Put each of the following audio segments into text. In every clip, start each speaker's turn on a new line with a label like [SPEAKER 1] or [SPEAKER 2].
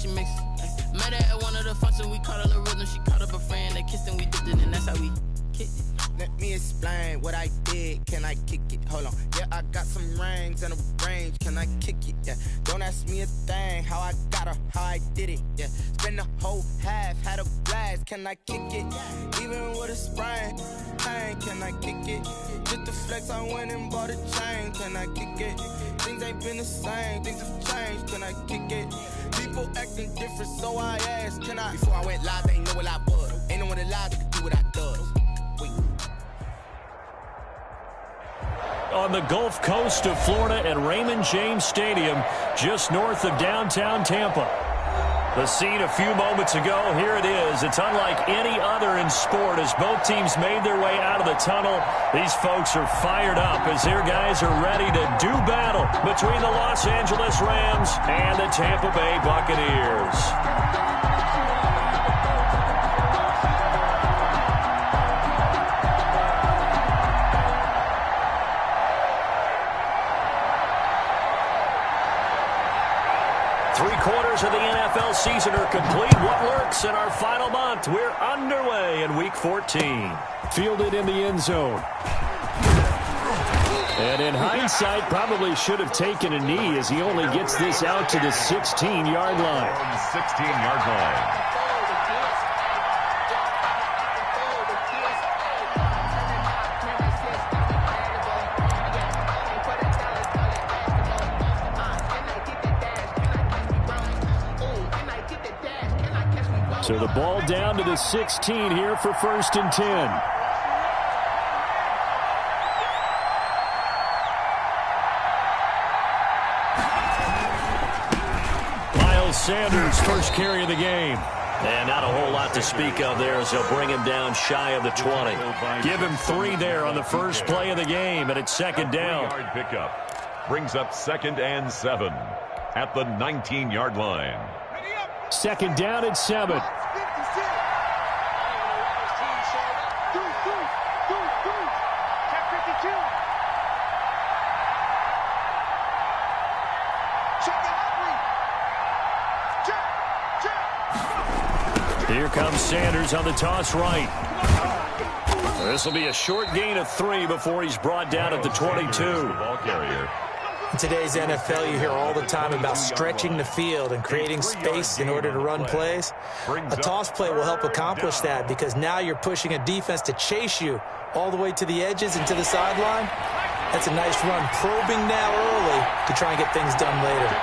[SPEAKER 1] she mix it. Met her at one of the functions, we caught her the rhythm. She caught up a friend, they kissed and we dipped it, and that's how we kicked it.
[SPEAKER 2] Let me explain what I did. Can I kick it? Hold on. Yeah, I got some rings and a range. Can I kick it? Yeah. Don't ask me a thing. How I got her, how I did it. Yeah. Spend the whole half, had a blast. Can I kick it? Even with a sprain. Pain, can I kick it? Just the flex, I went and bought a chain. Can I kick it? Things ain't been the same. Things have changed. Can I kick it? People acting different, so I asked. Can I? Before I went live, they ain't know what I was. Ain't no one alive that could do what I does. Wait.
[SPEAKER 3] On the Gulf Coast of Florida at Raymond James Stadium, just north of downtown Tampa. The scene a few moments ago, here it is. It's unlike any other in sport as both teams made their way out of the tunnel. These folks are fired up as their guys are ready to do battle between the Los Angeles Rams and the Tampa Bay Buccaneers. Three-quarters of the NFL season are complete. What lurks in our final month? We're underway in Week 14. Fielded in the end zone. And in hindsight, probably should have taken a knee as he only gets this out to the 16-yard line.
[SPEAKER 4] 16-yard line.
[SPEAKER 3] So the ball down to the 16 here for 1st and 10. Miles Sanders, first carry of the game. And not a whole lot to speak of there as they'll bring him down shy of the 20. Give him 3 there on the first play of the game, and it's 2nd down.
[SPEAKER 4] Pickup brings up 2nd and 7 at the 19-yard line.
[SPEAKER 3] 2nd down at 7. Here comes Sanders on the toss right. This will be a short gain of 3 before he's brought down at the 22.
[SPEAKER 4] Ball carrier.
[SPEAKER 5] In today's NFL, you hear all the time about stretching the field and creating space in order to run plays. A toss play will help accomplish that because now you're pushing a defense to chase you all the way to the edges and to the sideline. That's a nice run, probing now early to try and get things done later.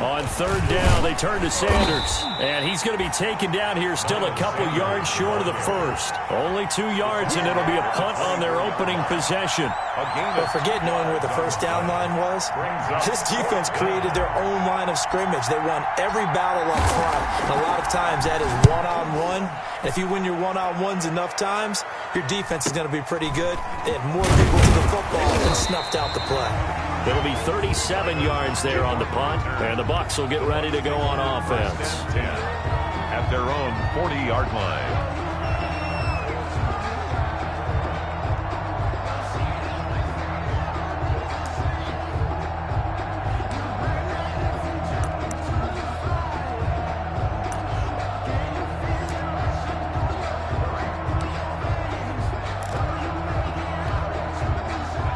[SPEAKER 3] On 3rd down, they turn to Sanders. And he's going to be taken down here still a couple yards short of the first. Only 2 yards, and it'll be a punt on their opening possession.
[SPEAKER 5] But forget knowing where the first down line was. This defense created their own line of scrimmage. They won every battle up front. And a lot of times that is one-on-one. And if you win your one-on-ones enough times, your defense is going to be pretty good. They had more people to the football and snuffed out the play.
[SPEAKER 3] It'll be 37 yards there on the punt, and the Bucs will get ready to go on offense.
[SPEAKER 4] 10 at their own 40-yard line.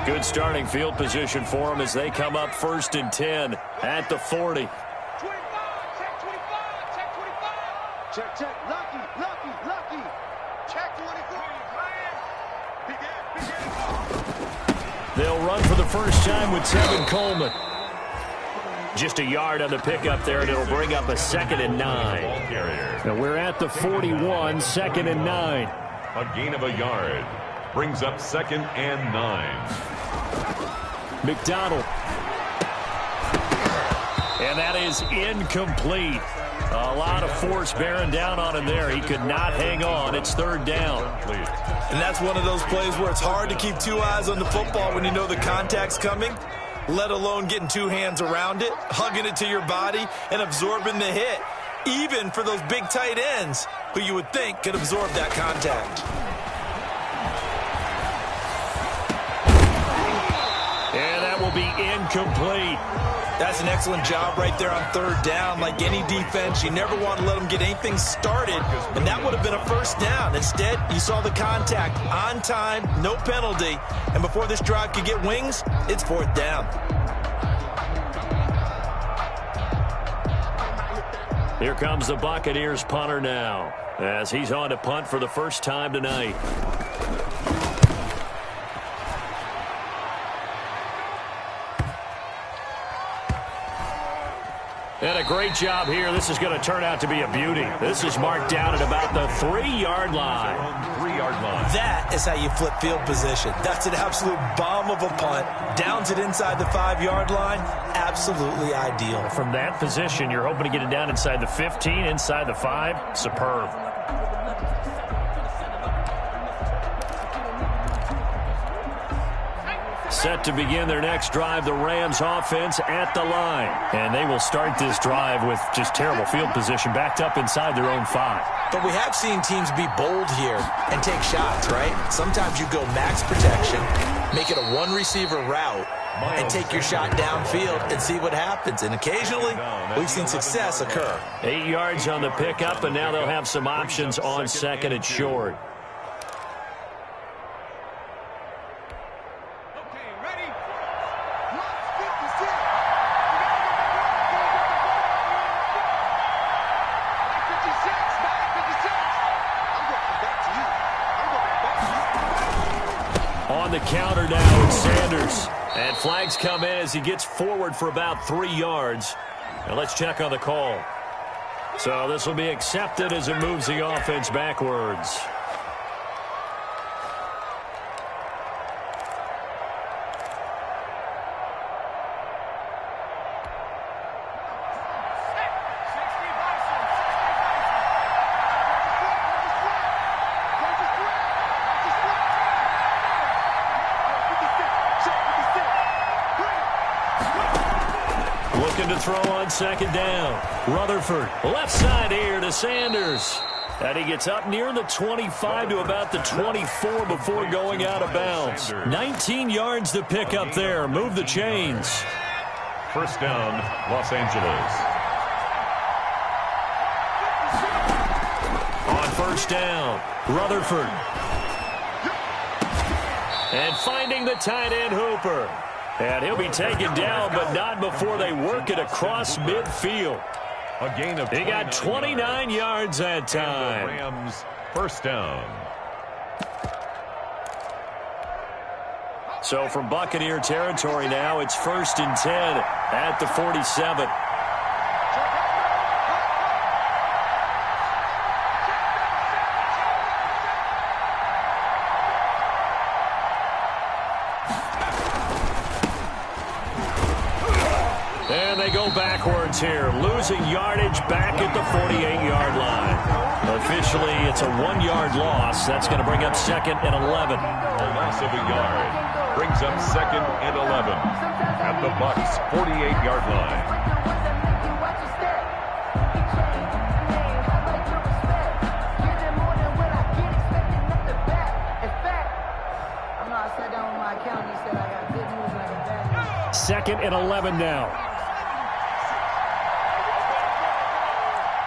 [SPEAKER 3] Good starting field position for them as they come up 1st and 10 at the 40.
[SPEAKER 6] 25, check 25. Check, lucky. Check 24.
[SPEAKER 3] They'll run for the first time with Tevin Coleman. Just a yard on the pickup there, and it'll bring up a 2nd and 9. Now we're at the 41, 2nd and 9.
[SPEAKER 4] A gain of a yard brings up 2nd and 9.
[SPEAKER 3] McDonald. And that is incomplete. A lot of force bearing down on him there. He could not hang on. It's 3rd down.
[SPEAKER 7] And that's one of those plays where it's hard to keep 2 eyes on the football when you know the contact's coming, let alone getting 2 hands around it, hugging it to your body, and absorbing the hit. even for those big tight ends who you would think could absorb that contact.
[SPEAKER 3] And that will be incomplete.
[SPEAKER 7] That's an excellent job right there on third down. Like any defense, you never want to let them get anything started, and that would have been a first down. Instead, you saw the contact on time, no penalty, and before this drive could get wings, it's fourth down.
[SPEAKER 3] Here comes the Buccaneers punter now, as he's on to punt for the first time tonight. And a great job here. This is going to turn out to be a beauty. This is marked down at about the 3-yard line.
[SPEAKER 4] 3-yard line.
[SPEAKER 7] That is how you flip field position. That's an absolute bomb of a punt. Downs it inside the 5-yard line. Absolutely ideal.
[SPEAKER 3] From that position, you're hoping to get it down inside the 15, inside the 5. Superb. Set to begin their next drive, the Rams offense at the line. And they will start this drive with just terrible field position, backed up inside their own 5.
[SPEAKER 5] But we have seen teams be bold here and take shots, right? Sometimes you go max protection, make it a one-receiver route, and take your shot downfield and see what happens. And occasionally, we've seen success occur.
[SPEAKER 3] 8 yards on the pickup, and now they'll have some options on second and short. On the counter now, it's Sanders. And flags come in as he gets forward for about 3 yards. Now let's check on the call. So this will be accepted as it moves the offense backwards. Looking to throw on second down. Rutherford, left side here to Sanders. And he gets up near the 25 to about the 24 before going out of bounds. 19 yards to pick up there. Move the chains.
[SPEAKER 4] First down, Los Angeles.
[SPEAKER 3] On first down, Rutherford. And finding the tight end, Hooper. And he'll be taken down, but not before they work it across midfield.
[SPEAKER 4] A gain of
[SPEAKER 3] he got 29 yards that time.
[SPEAKER 4] Rams, first down.
[SPEAKER 3] So from Buccaneer territory now, it's 1st and 10 at the 47. And they go backwards here, losing yardage back at the 48-yard line. Officially, it's a 1-yard loss. That's going to bring up second and 11.
[SPEAKER 4] A loss of a yard brings up second and 11 at the Bucs' 48-yard line.
[SPEAKER 3] Second and 11 now.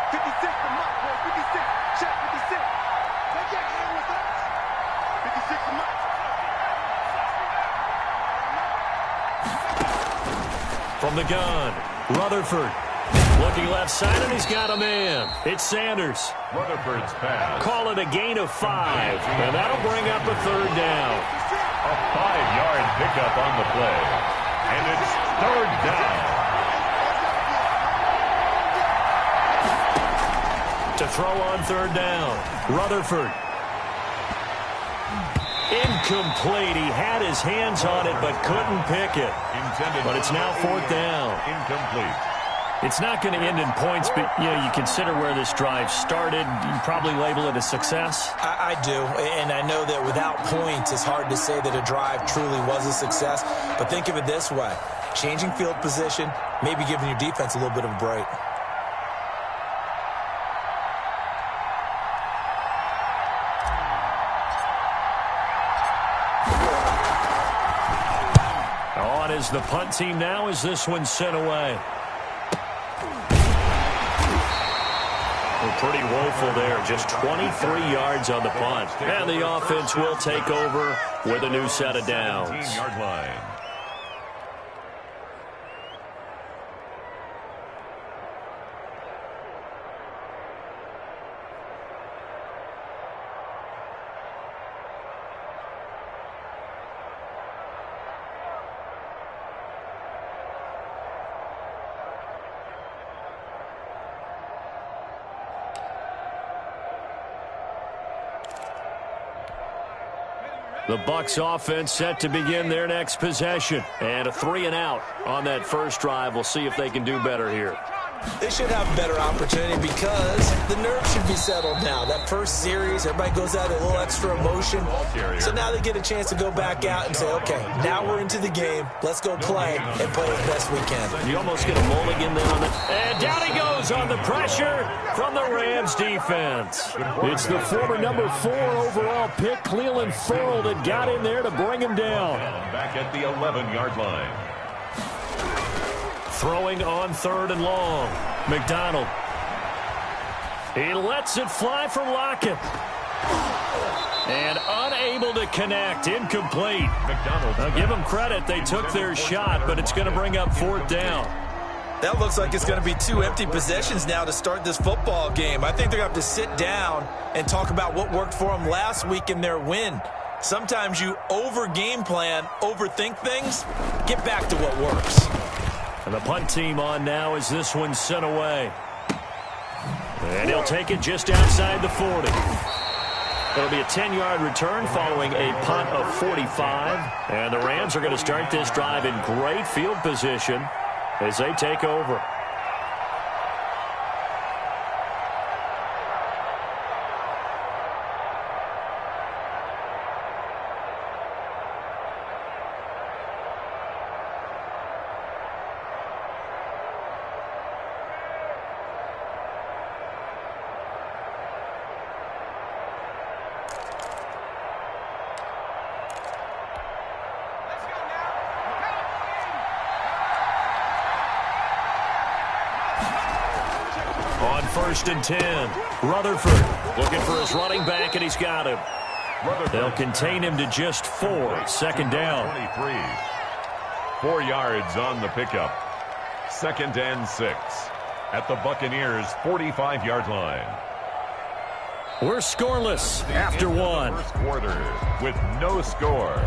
[SPEAKER 6] 56 to Mike, 56. Check 56. Take that hand with us. 56 to Mike.
[SPEAKER 3] From the gun, Rutherford. Looking left side, and he's got a man. It's Sanders.
[SPEAKER 4] Rutherford's pass.
[SPEAKER 3] Call it a gain of 5, and that'll bring up a third down.
[SPEAKER 4] A 5-yard pickup on the play. And it's third down.
[SPEAKER 3] To throw on third down, Rutherford. Incomplete. He had his hands on it but couldn't pick it. But it's now fourth down.
[SPEAKER 4] Incomplete.
[SPEAKER 3] It's not going to end in points, but you consider where this drive started. You probably label it a success.
[SPEAKER 5] I do, and I know that without points, it's hard to say that a drive truly was a success. But think of it this way. Changing field position, maybe giving your defense a little bit of a break.
[SPEAKER 3] as the punt team now as this one sent away. Well, pretty woeful there. Just 23 yards on the punt. And the offense will take over with a new set of downs.
[SPEAKER 4] 15-yard line.
[SPEAKER 3] The Bucs offense set to begin their next possession. And a 3-and-out on that first drive. We'll see if they can do better here.
[SPEAKER 5] They should have a better opportunity because the nerves should be settled now. That first series, everybody goes out with a little extra emotion. So now they get a chance to go back out and say, okay, now we're into the game. Let's go play and play as best we can.
[SPEAKER 3] You almost get a mulligan there on that. And down he goes on the pressure from the Rams defense. It's the former number 4 overall pick, Cleveland Ferrell, that got in there to bring him down.
[SPEAKER 4] Back at the 11-yard line.
[SPEAKER 3] Throwing on 3rd and long. McDonald. He lets it fly from Lockett. And unable to connect. Incomplete.
[SPEAKER 4] McDonald.
[SPEAKER 3] Now give them credit. They took their shot, but it's going to bring up 4th down.
[SPEAKER 7] That looks like it's going to be 2 empty possessions now to start this football game. I think they're going to have to sit down and talk about what worked for them last week in their win. Sometimes you over-game plan, overthink things. Get back to what works.
[SPEAKER 3] And the punt team on now as this one's sent away. And he'll take it just outside the 40. It'll be a 10-yard return following a punt of 45. And the Rams are going to start this drive in great field position as they take over. On 1st and 10, Rutherford looking for his running back, and he's got him. They'll contain him to just 4. 2nd down.
[SPEAKER 4] 23. 4 yards on the pickup. 2nd and 6 at the Buccaneers' 45-yard line.
[SPEAKER 3] We're scoreless after 1.
[SPEAKER 4] First quarter with no score.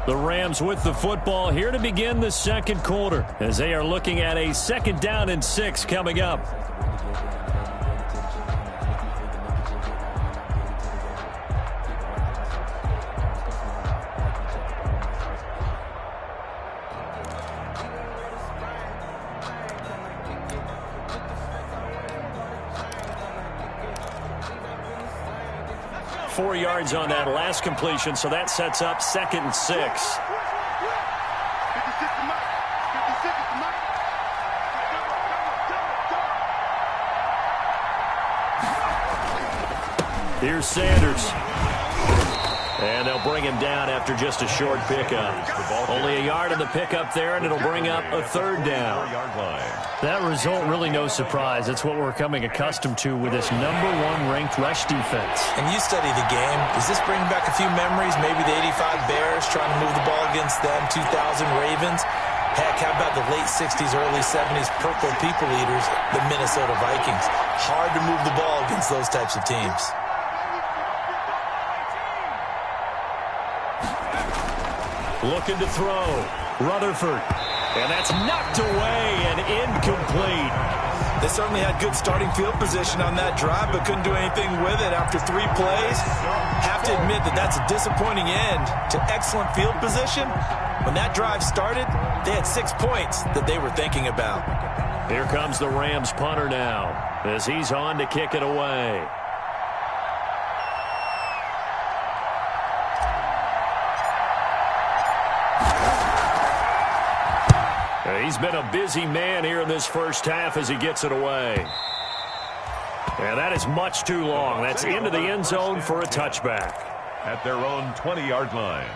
[SPEAKER 3] The Rams with the football here to begin the 2nd quarter as they are looking at a 2nd down and 6 coming up. Four yards on that last completion, so that sets up 2nd and 6. Here's Sanders. And they'll bring him down after just a short pickup. Only a yard in the pickup there, and it'll bring up a 3rd down.
[SPEAKER 8] That result, really no surprise. It's what we're coming accustomed to with this #1 ranked rush defense.
[SPEAKER 7] And you study the game. Does this bring back a few memories? Maybe the 85 Bears trying to move the ball against them, 2000 Ravens. Heck, how about the late 60s, early 70s Purple People Eaters, the Minnesota Vikings? Hard to move the ball against those types of teams.
[SPEAKER 3] Looking to throw. Rutherford. And that's knocked away and incomplete.
[SPEAKER 7] They certainly had good starting field position on that drive, but couldn't do anything with it after 3 plays. Have to admit that that's a disappointing end to excellent field position. When that drive started, they had 6 points that they were thinking about.
[SPEAKER 3] Here comes the Rams punter now as he's on to kick it away. He's been a busy man here in this first half as he gets it away. And that is much too long. That's into the end zone for a touchback.
[SPEAKER 4] At their own 20-yard line.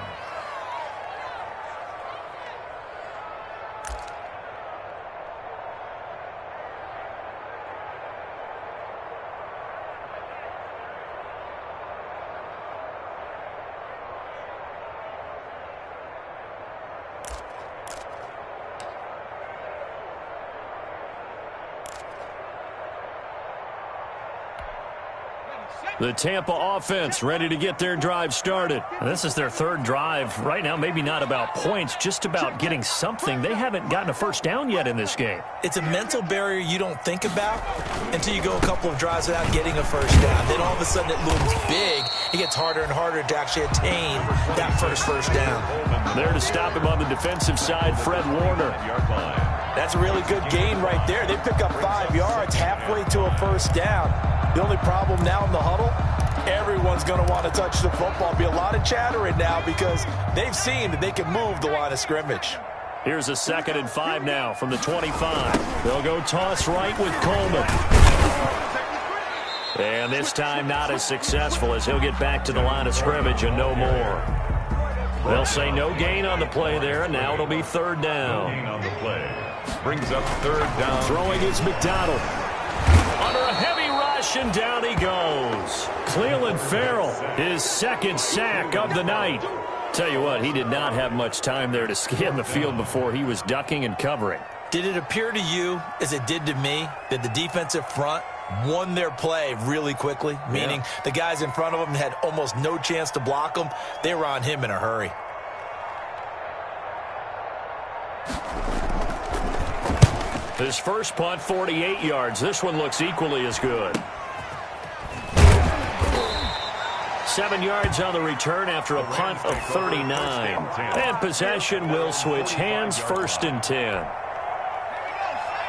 [SPEAKER 3] The Tampa offense ready to get their drive started.
[SPEAKER 8] This is their third drive. Right now, maybe not about points, just about getting something. They haven't gotten a first down yet in this game.
[SPEAKER 7] It's a mental barrier you don't think about until you go a couple of drives without getting a first down. Then all of a sudden it looms big. It gets harder and harder to actually attain that first down.
[SPEAKER 3] There to stop him on the defensive side, Fred Warner.
[SPEAKER 7] That's a really good gain right there. They pick up 5 yards halfway to a first down. The only problem now in the huddle, everyone's going to want to touch the football. Be a lot of chattering now because they've seen that they can move the line of scrimmage.
[SPEAKER 3] Here's a 2nd and 5 now from the 25. They'll go toss right with Coleman. And this time not as successful as he'll get back to the line of scrimmage and no more. They'll say no gain on the play there, and now it'll be 3rd down.
[SPEAKER 4] Gain on the play. Brings up 3rd down.
[SPEAKER 3] Throwing is McDonald. Under a heavy rush, and down he goes. Cleveland Farrell, his 2nd sack of the night. Tell you what, he did not have much time there to scan the field before he was ducking and covering.
[SPEAKER 7] Did it appear to you, as it did to me, that the defensive front won their play really quickly? Meaning the guys in front of them had almost no chance to block them. They were on him in a hurry.
[SPEAKER 3] His first punt, 48 yards. This one looks equally as good. 7 yards on the return after a punt of 39. And possession will switch hands, 1st and 10.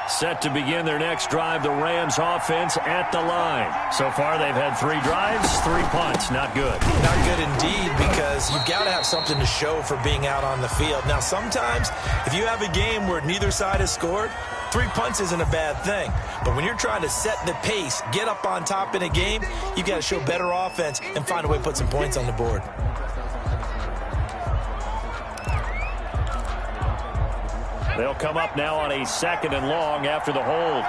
[SPEAKER 3] Set to begin their next drive, the Rams offense at the line. So far, they've had 3 drives, 3 punts. Not good.
[SPEAKER 7] Not good indeed, because you've got to have something to show for being out on the field. Now, sometimes, if you have a game where neither side has scored, 3 punts isn't a bad thing. But when you're trying to set the pace, get up on top in a game, you've got to show better offense and find a way to put some points on the board.
[SPEAKER 3] They'll come up now on a 2nd and long after the hold.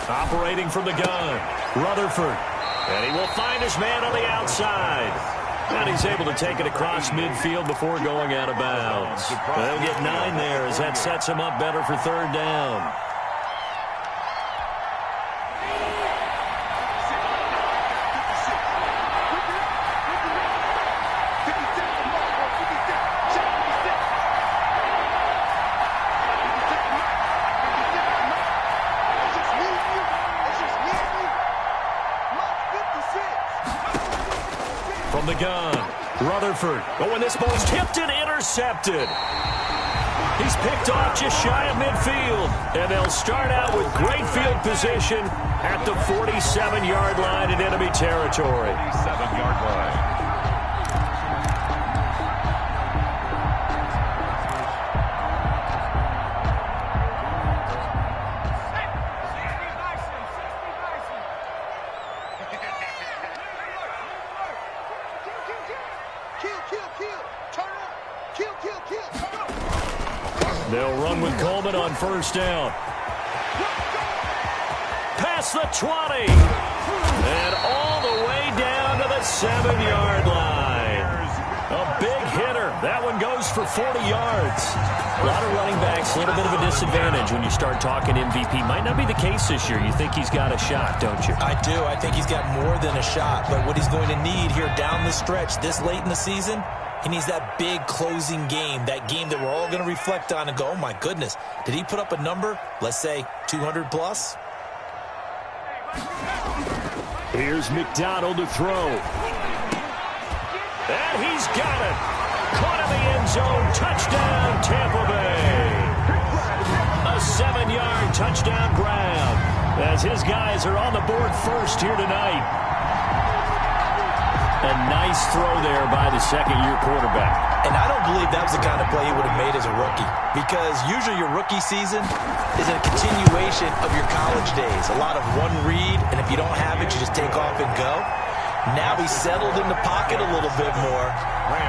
[SPEAKER 3] Operating from the gun, Rutherford. And he will find his man on the outside. And he's able to take it across midfield before going out of bounds. They'll get 9 there as that sets him up better for 3rd down. From the gun, Rutherford. Oh, and this ball's tipped and intercepted. He's picked off just shy of midfield. And they'll start out with great field position at the 47-yard line in enemy territory.
[SPEAKER 4] 47-yard line.
[SPEAKER 3] They'll run with Coleman on 1st down. Past the 20. And all the way down to the 7-yard line. A big hitter. That one goes for 40 yards. A lot of running backs, a little bit of a disadvantage when you start talking MVP. Might not be the case this year. You think he's got a shot, don't you?
[SPEAKER 7] I do. I think he's got more than a shot. But what he's going to need here down the stretch this late in the season, he needs that big closing game, that game that we're all going to reflect on and go, oh, my goodness, did he put up a number, let's say 200 plus?
[SPEAKER 3] Here's McDonald to throw. And he's got it. Caught in the end zone. Touchdown, Tampa Bay. A 7-yard touchdown grab as his guys are on the board first here tonight. A nice throw there by the 2nd-year quarterback.
[SPEAKER 7] And I don't believe that was the kind of play he would have made as a rookie, because usually your rookie season is a continuation of your college days. A lot of one read, and if you don't have it, you just take off and go. Now he's settled in the pocket a little bit more,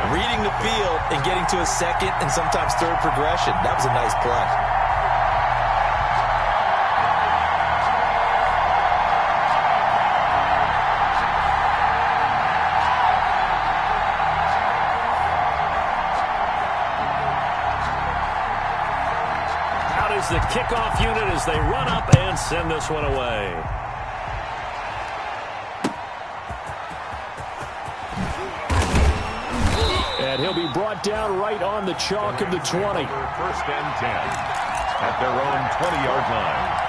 [SPEAKER 7] reading the field and getting to a 2nd and sometimes 3rd progression. That was a nice play.
[SPEAKER 3] is the kickoff unit as they run up and send this one away. And he'll be brought down right on the chalk of the 20.
[SPEAKER 4] First and 10 at their own 20-yard line.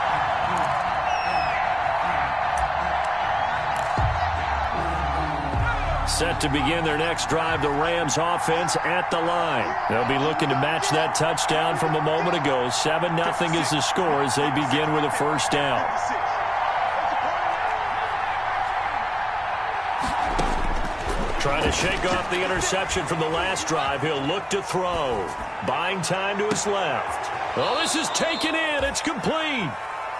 [SPEAKER 3] Set to begin their next drive, the Rams offense at the line. They'll be looking to match that touchdown from a moment ago. 7-0 is the score as they begin with a first down. Trying to shake off the interception from the last drive. He'll look to throw. Buying time to his left. Oh, this is taken in. It's complete.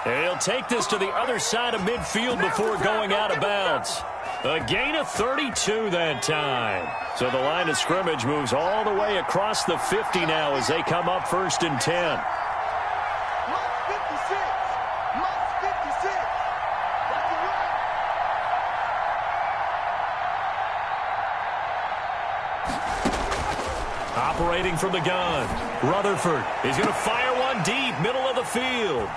[SPEAKER 3] And he'll take this to the other side of midfield before going out of bounds. A gain of 32 that time. So the line of scrimmage moves all the way across the 50 now as they come up first and 10. Operating from the gun, Rutherford. He's going to fire one deep, middle of the field.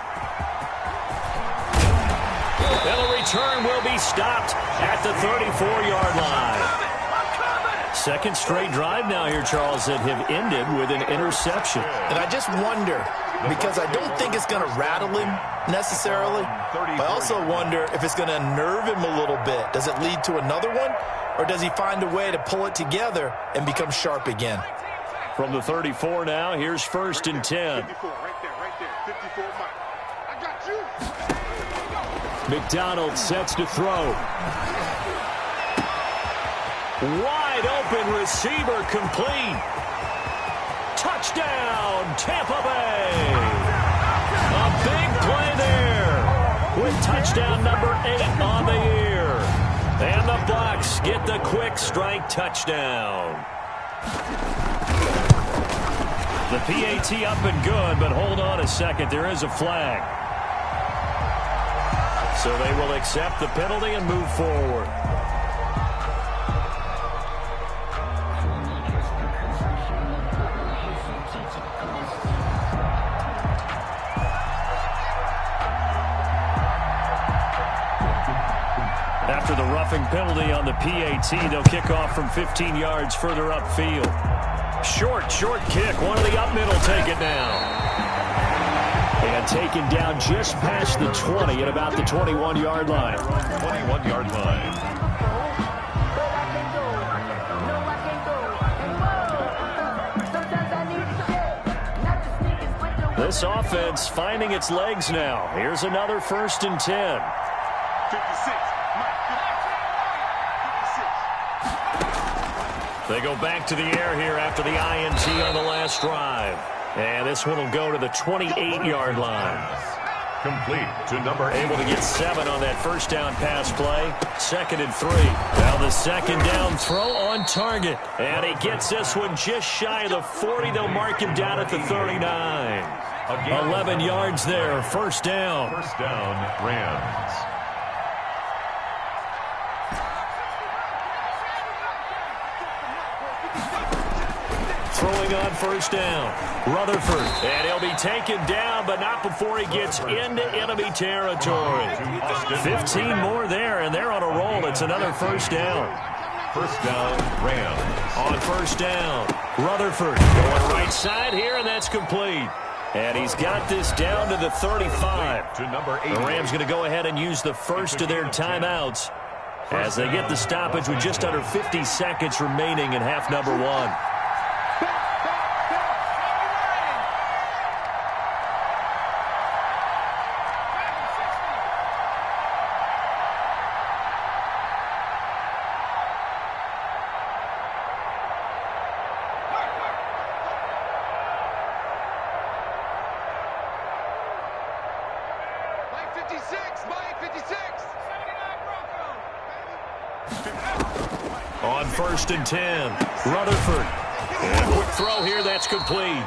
[SPEAKER 3] And the return will be stopped at the 34-yard line. Second straight drive now here, Charles, that have ended with an interception.
[SPEAKER 7] And I just wonder, because I don't think it's going to rattle him necessarily, but I also wonder if it's going to unnerve him a little bit. Does it lead to another one, or does he find a way to pull it together and become sharp again?
[SPEAKER 3] From the 34 now, here's first and 10. McDonald sets to throw. Wide open receiver complete. Touchdown, Tampa Bay. A big play there with touchdown number 8 on the year. And the Bucs get the quick strike touchdown. The PAT up and good, but hold on a second. There is a flag. So they will accept the penalty and move forward. After the roughing penalty on the PAT, they'll kick off from 15 yards further upfield. Short kick. One of the up middle take it down. And taken down just past the 20 at about the 21-yard line.
[SPEAKER 4] 21-yard line.
[SPEAKER 3] This offense finding its legs now. Here's another first and 10.
[SPEAKER 6] 56.
[SPEAKER 3] They go back to the air here after the INT on the last drive. And this one will go to the 28-yard line.
[SPEAKER 4] Complete to number 8.
[SPEAKER 3] Able to get 7 on that first down pass play. 2nd and 3. Now the second down throw on target. And he gets this one just shy of the 40. They'll mark him down at the 39. 11 yards there. First down.
[SPEAKER 4] First down, Rams.
[SPEAKER 3] Throwing on first down. Rutherford. And he'll be taken down, but not before he gets into enemy territory. 15 more there, and they're on a roll. It's another first down.
[SPEAKER 4] First down, Rams.
[SPEAKER 3] On first down, Rutherford going right side here, and that's complete. And he's got this down to the 35.
[SPEAKER 4] To number 8.
[SPEAKER 3] The Rams going to go ahead and use the first of their timeouts as they get the stoppage with just under 50 seconds remaining in half number 1. On first and 10, Rutherford. And a quick throw here, that's complete.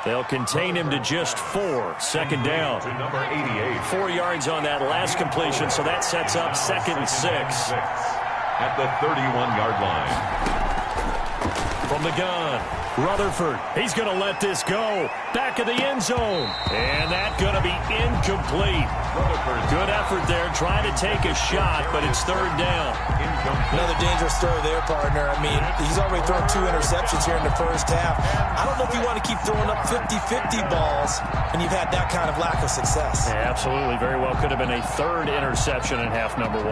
[SPEAKER 3] They'll contain him to just 4. Second down.
[SPEAKER 4] To number 88.
[SPEAKER 3] 4 yards on that last completion, so that sets up 2nd and 6.
[SPEAKER 4] At the 31-yard line.
[SPEAKER 3] from the gun. Rutherford, he's going to let this go. Back of the end zone. And that's going to be incomplete. Good effort there trying to take a shot, but it's third down.
[SPEAKER 7] Another dangerous throw there, partner. I mean, he's already thrown 2 interceptions here in the first half. I don't know if you want to keep throwing up 50-50 balls when you've had that kind of lack of success.
[SPEAKER 3] Yeah, absolutely. Very well could have been a third interception in half number 1.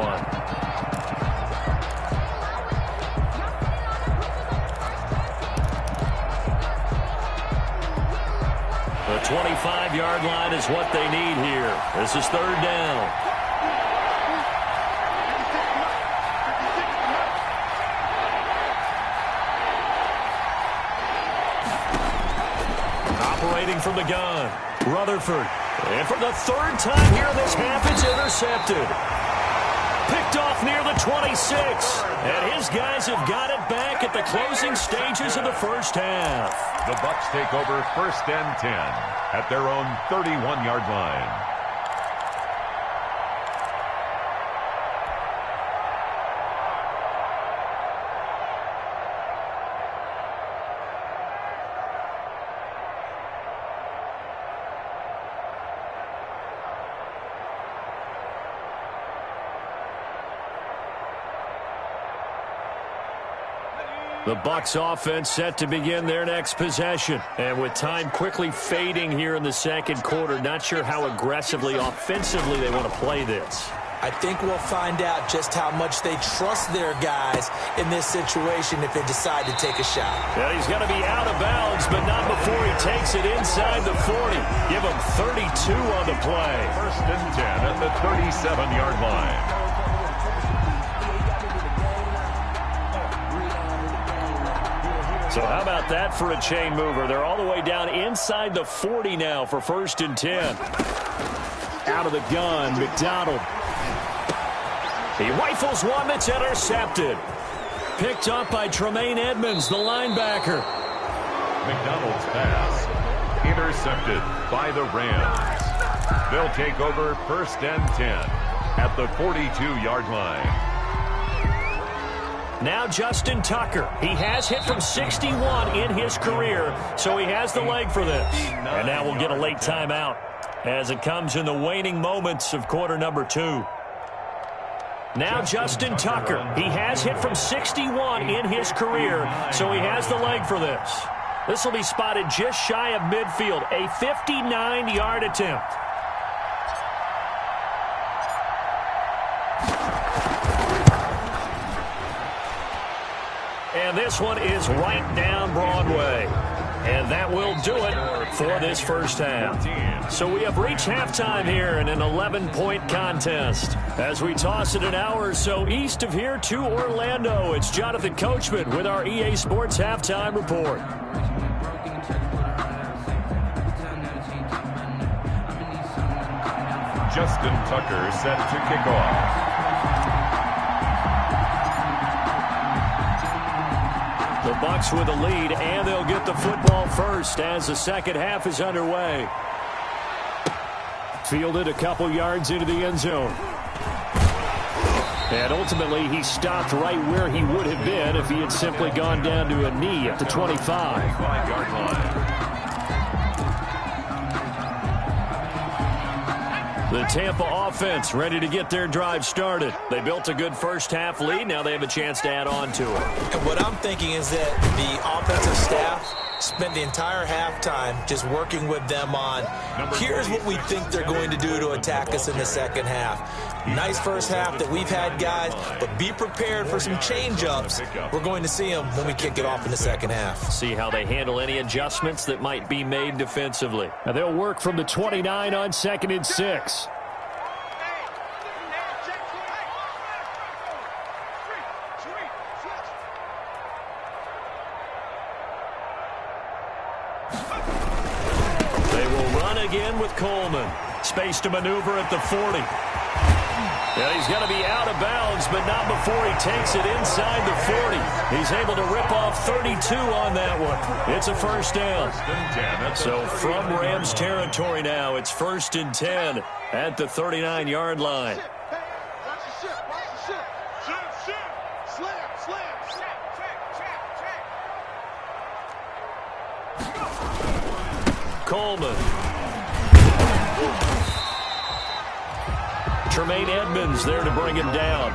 [SPEAKER 3] The 25-yard line is what they need here. This is third down. Operating from the gun, Rutherford. And for the third time here this half, it's intercepted. Picked off near the 26. And his guys have got it back at the closing stages of the first half.
[SPEAKER 4] The Bucs take over first and 10 at their own 31-yard line.
[SPEAKER 3] The Bucs offense set to begin their next possession. And with time quickly fading here in the second quarter, not sure how aggressively, offensively they want to play this.
[SPEAKER 5] I think we'll find out just how much they trust their guys in this situation if they decide to take a shot.
[SPEAKER 3] Yeah, he's got to be out of bounds, but not before he takes it inside the 40. Give him 32 on the play.
[SPEAKER 4] First and 10 at the 37-yard line.
[SPEAKER 3] So how about that for a chain mover? They're all the way down inside the 40 now for first and 10. Out of the gun, McDonald. He rifles one that's intercepted. Picked up by Tremaine Edmonds, the linebacker.
[SPEAKER 4] McDonald's pass intercepted by the Rams. They'll take over first and 10 at the 42-yard line.
[SPEAKER 3] Now Justin Tucker. He has hit from 61 in his career, so he has the leg for this. And now we'll get a late timeout as it comes in the waning moments of quarter number 2. Now Justin Tucker. He has hit from 61 in his career, so he has the leg for this. This will be spotted just shy of midfield, a 59-yard attempt. And this one is right down Broadway. And that will do it for this first half. So we have reached halftime here in an 11-point contest. As we toss it an hour or so east of here to Orlando, it's Jonathan Coachman with our EA Sports Halftime Report.
[SPEAKER 4] Justin Tucker set to kick off.
[SPEAKER 3] The Bucs with a lead, and they'll get the football first as the second half is underway. Fielded a couple yards into the end zone. And ultimately, he stopped right where he would have been if he had simply gone down to a knee at the 25-yard line. The Tampa offense ready to get their drive started. They built a good first half lead. Now they have a chance to add on to it.
[SPEAKER 5] And what I'm thinking is that the offensive staff spent the entire halftime just working with them on, here's what we think they're going to do to attack us in the second half. Nice first half that we've had, guys, but be prepared for some change-ups. We're going to see them when we kick it off in the second half.
[SPEAKER 3] See how they handle any adjustments that might be made defensively. Now they'll work from the 29 on 2nd and 6. They will run again with Coleman. Space to maneuver at the 40. Yeah, he's got to be out of bounds, but not before he takes it inside the 40. He's able to rip off 32 on that one. It's a first down. So from Rams territory now, it's 1st and 10 at the 39-yard line. Coleman. Tremaine Edmonds there to bring him down.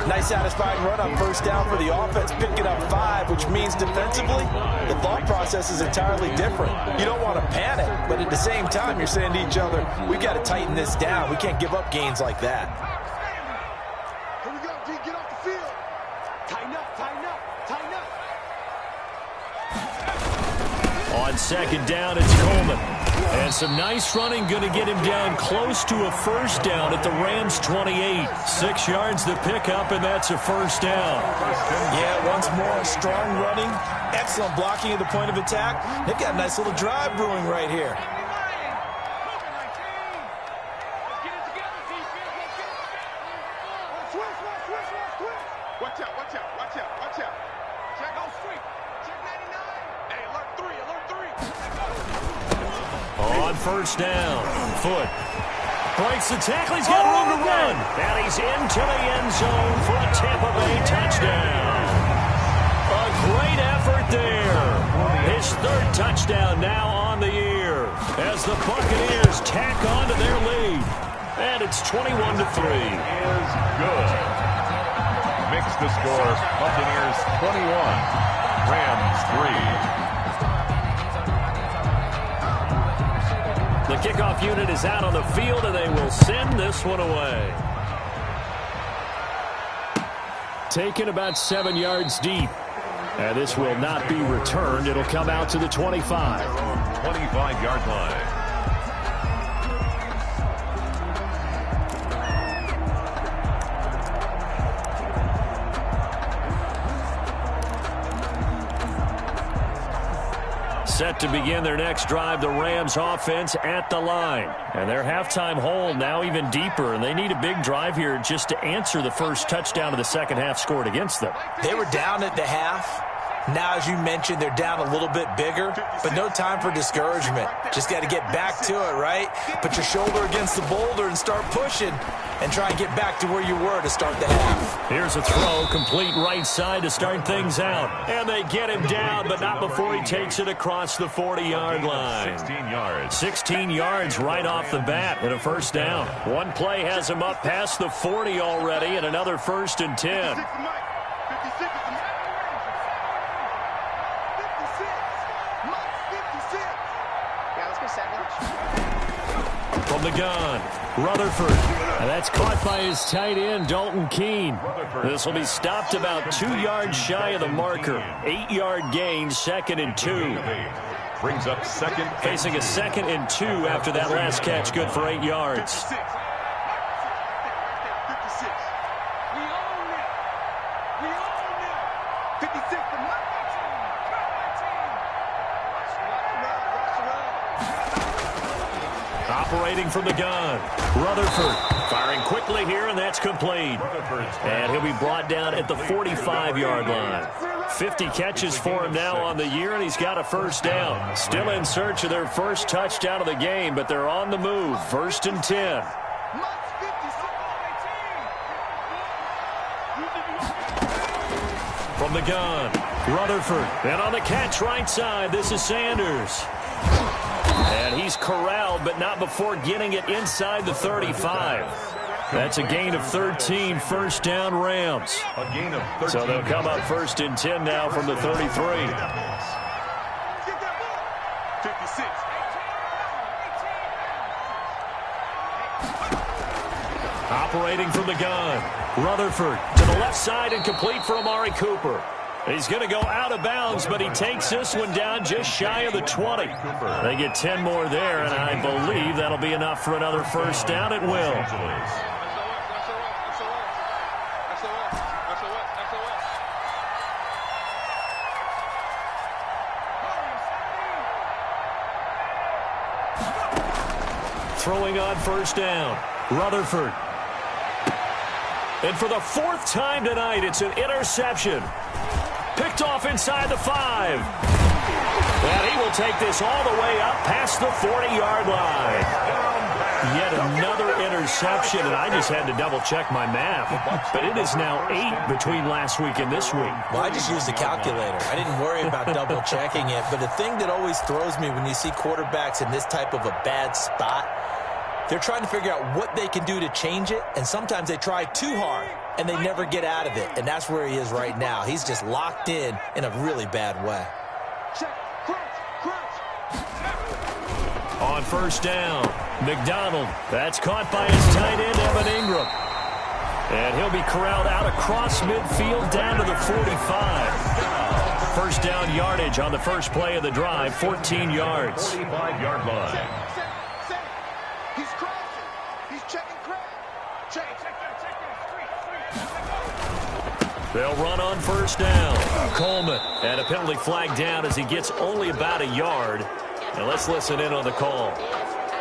[SPEAKER 7] Nice satisfying run on first down for the offense, picking up 5, which means defensively, the thought process is entirely different. You don't want to panic, but at the same time, you're saying to each other, we got to tighten this down. We can't give up gains like that.
[SPEAKER 6] Here we go, D, get off the field. Tighten up, tighten up, tighten up.
[SPEAKER 3] On second down, it's Coleman. And some nice running going to get him down close to a first down at the Rams' 28. 6 yards the pickup, and that's a first down.
[SPEAKER 7] Yeah, once more, strong running, excellent blocking at the point of attack. They've got a nice little drive brewing right here.
[SPEAKER 6] Watch out, watch out, watch out, watch out. Check on street. Check 99. Hey, alert 3, alert 3.
[SPEAKER 3] On first down, Foot breaks the tackle. He's got room to run. And he's into the end zone for a Tampa Bay touchdown. A great effort there. His 3rd touchdown now on the year as the Buccaneers tack on to their lead. And it's 21-3.
[SPEAKER 4] Is good. Makes the score Buccaneers 21, Rams 3.
[SPEAKER 3] The kickoff unit is out on the field, and they will send this one away. Taken about 7 yards deep. And this will not be returned. It'll come out to the 25.
[SPEAKER 4] 25-yard line.
[SPEAKER 3] Set to begin their next drive, the Rams offense at the line. And their halftime hole now even deeper, and they need a big drive here just to answer the first touchdown of the second half scored against them.
[SPEAKER 7] They were down at the half. Now, as you mentioned, they're down a little bit bigger, but no time for discouragement. Just got to get back to it, right? Put your shoulder against the boulder and start pushing and try and get back to where you were to start the half.
[SPEAKER 3] Here's a throw, complete right side to start things out. And they get him down, but not before he takes it across the 40-yard line.
[SPEAKER 4] 16 yards.
[SPEAKER 3] 16 yards right off the bat and a first down. One play has him up past the 40 already and another 1st and 10.
[SPEAKER 6] 56 is the mic. 56 is the mic. 56. Mike 56. Yeah, let's go sandwich.
[SPEAKER 3] From the gun, Rutherford. And that's caught by his tight end, Dalton Keene. This will be stopped about 2 yards shy of the marker. 8-yard gain, 2nd and 2.
[SPEAKER 4] Brings up second.
[SPEAKER 3] Facing a 2nd and 2 after that last catch, good for 8 yards.
[SPEAKER 6] 56. 56. We own it. We own it. 56 the mic.
[SPEAKER 3] Operating from the gun, Rutherford firing quickly here, and that's complete. And he'll be brought down at the 45-yard line. 50 catches for him now on the year, and he's got a first down. Still in search of their first touchdown of the game, but they're on the move. 1st and 10. From the gun, Rutherford. And on the catch right side, this is Sanders. And he's corralled, but not before getting it inside the 35. That's a gain of 13, first down Rams.
[SPEAKER 4] A gain of 13.
[SPEAKER 3] So they'll come up 1st and 10 now from the 33.
[SPEAKER 6] 56.
[SPEAKER 3] Operating from the gun, Rutherford to the left side and complete for Amari Cooper. He's going to go out of bounds, but he takes this one down just shy of the 20. They get 10 more there, and I believe that'll be enough for another first down at will. Throwing on first down, Rutherford. And for the 4th time tonight, it's an interception. Picked off inside the 5. And he will take this all the way up past the 40-yard line. Yet another interception, and I just had to double-check my math. But it is now 8 between last week and this week.
[SPEAKER 5] Well, I just used a calculator. I didn't worry about double-checking it. But the thing that always throws me when you see quarterbacks in this type of a bad spot, they're trying to figure out what they can do to change it, and sometimes they try too hard, and they never get out of it. And that's where he is right now. He's just locked in a really bad way.
[SPEAKER 3] On first down, McDonald. That's caught by his tight end, Evan Ingram. And he'll be corralled out across midfield down to the 45. First down yardage on the first play of the drive, 14 yards.
[SPEAKER 4] 45-yard line.
[SPEAKER 6] He's crossing. He's checking crowd. Check.
[SPEAKER 3] They'll run on first down. Coleman, and a penalty flag down as he gets only about a yard. Now let's listen in on the call.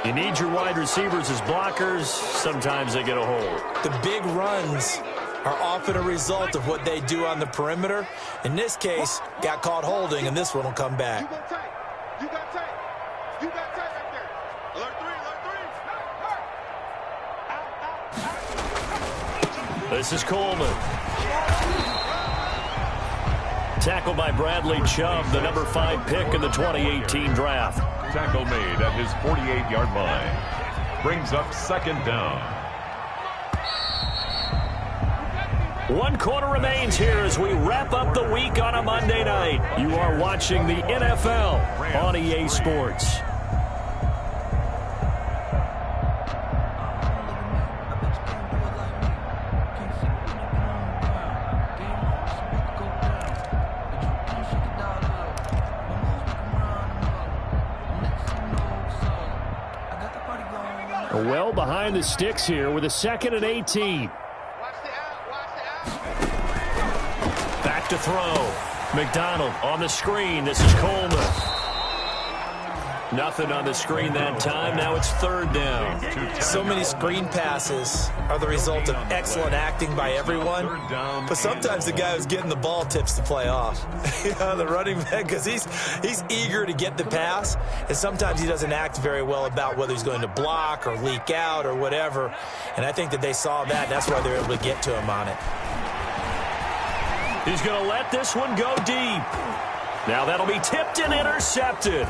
[SPEAKER 3] You need your wide receivers as blockers. Sometimes they get a hold.
[SPEAKER 5] The big runs are often a result of what they do on the perimeter. In this case, got caught holding, and this one will come back.
[SPEAKER 6] You got tape right there. Alert 3.
[SPEAKER 3] This is Coleman. Tackled by Bradley Chubb, the number 5 pick in the 2018 draft.
[SPEAKER 4] Tackle made at his 48-yard line. Brings up second down.
[SPEAKER 3] 1 quarter remains here as we wrap up the week on a Monday night. You are watching the NFL on EA Sports. Well behind the sticks here with a 2nd and 18. Back to throw. McDonald on the screen. This is Coleman. Nothing on the screen that time. Now it's 3rd down.
[SPEAKER 5] So many screen passes are the result of excellent acting by everyone. But sometimes the guy who's getting the ball tips the play off. The running back, because he's eager to get the pass. And sometimes he doesn't act very well about whether he's going to block or leak out or whatever. And I think that they saw that. That's why they were able to get to him on it.
[SPEAKER 3] He's going to let this one go deep. Now that'll be tipped and intercepted.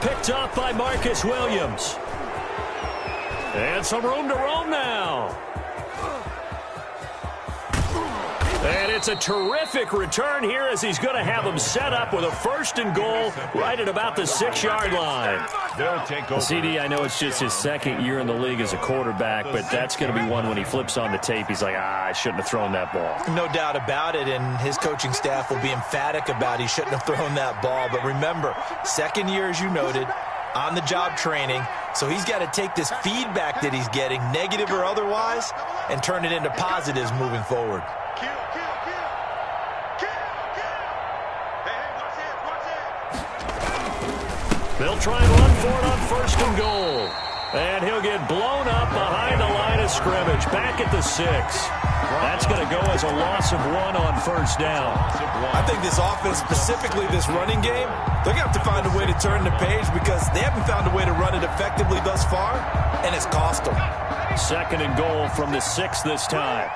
[SPEAKER 3] Picked off by Marcus Williams. And some room to roam now. And it's a terrific return here as he's going to have him set up with a 1st and goal right at about the 6-yard line.
[SPEAKER 4] They'll take over.
[SPEAKER 3] CD, I know it's just his 2nd year in the league as a quarterback, but that's going to be one when he flips on the tape. He's like, I shouldn't have thrown that ball.
[SPEAKER 5] No doubt about it, and his coaching staff will be emphatic about he shouldn't have thrown that ball. But remember, 2nd year, as you noted, on-the-job training. So he's got to take this feedback that he's getting, negative or otherwise, and turn it into positives moving forward.
[SPEAKER 6] Kill. Hey, watch it.
[SPEAKER 3] They'll try and run for it on 1st and goal. And he'll get blown up behind the line of scrimmage. Back at the 6. That's going to go as a loss of 1 on 1st down.
[SPEAKER 5] I think this offense, specifically this running game, they're going to have to find a way to turn the page because they haven't found a way to run it effectively thus far, and it's cost them.
[SPEAKER 3] 2nd and goal from the 6 this time.